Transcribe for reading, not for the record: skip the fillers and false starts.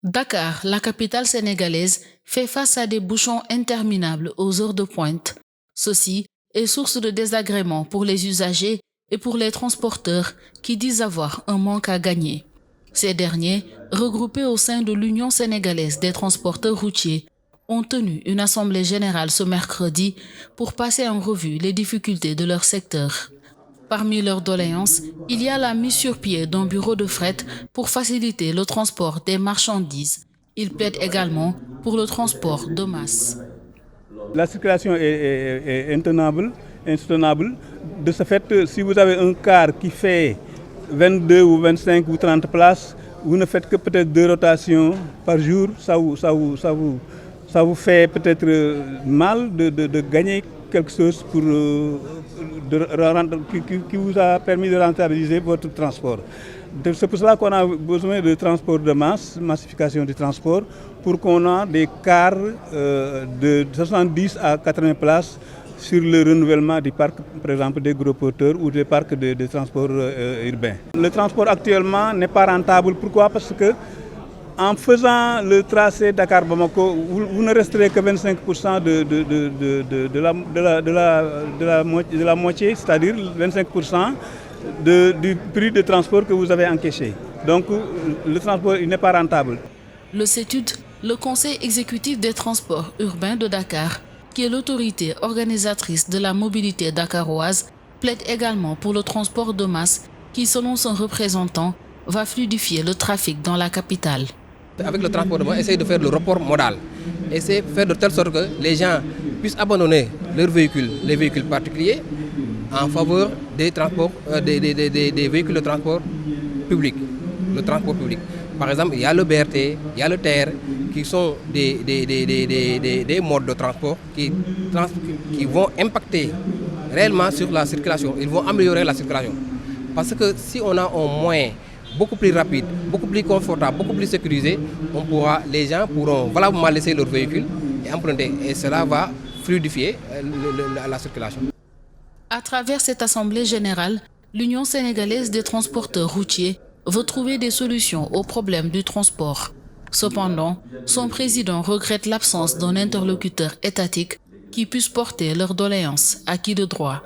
Dakar, la capitale sénégalaise, fait face à des bouchons interminables aux heures de pointe. Ceci est source de désagréments pour les usagers et pour les transporteurs qui disent avoir un manque à gagner. Ces derniers, regroupés au sein de l'Union sénégalaise des transporteurs routiers, ont tenu une assemblée générale ce mercredi pour passer en revue les difficultés de leur secteur. Parmi leurs doléances, il y a la mise sur pied d'un bureau de fret pour faciliter le transport des marchandises. Ils plaident également pour le transport de masse. La circulation est insoutenable. De ce fait, si vous avez un car qui fait 22 ou 25 ou 30 places, vous ne faites que peut-être 2 rotations par jour, ça vous fait peut-être mal de gagner quelque chose pour, qui vous a permis de rentabiliser votre transport. C'est pour cela qu'on a besoin de transport de masse, massification du transport, pour qu'on ait des cars de 70 à 80 places sur le renouvellement du parc, par exemple des gros porteurs ou des parcs de transport urbain. Le transport actuellement n'est pas rentable. Pourquoi? Parce que en faisant le tracé Dakar-Bamako, vous ne resterez que 25% de la moitié, c'est-à-dire 25% du prix de transport que vous avez encaissé. Donc le transport n'est pas rentable. Le CETUD, le Conseil exécutif des transports urbains de Dakar, qui est l'autorité organisatrice de la mobilité dakaroise, plaide également pour le transport de masse qui, selon son représentant, va fluidifier le trafic dans la capitale. Avec le transport de masse, essayer de faire le report modal, essayer de faire de telle sorte que les gens puissent abandonner leurs véhicules, les véhicules particuliers, en faveur des transports, des véhicules de transport public, le transport public. Par exemple, il y a le BRT, il y a le TER, qui sont des modes de transport qui vont impacter réellement sur la circulation. Ils vont améliorer la circulation. Parce que si on a un moyen beaucoup plus rapide, beaucoup plus confortable, beaucoup plus sécurisé, les gens pourront valablement laisser leur véhicule et emprunter. Et cela va fluidifier la circulation. À travers cette assemblée générale, l'Union sénégalaise des transporteurs routiers veut trouver des solutions aux problèmes du transport. Cependant, son président regrette l'absence d'un interlocuteur étatique qui puisse porter leurs doléances à qui de droit.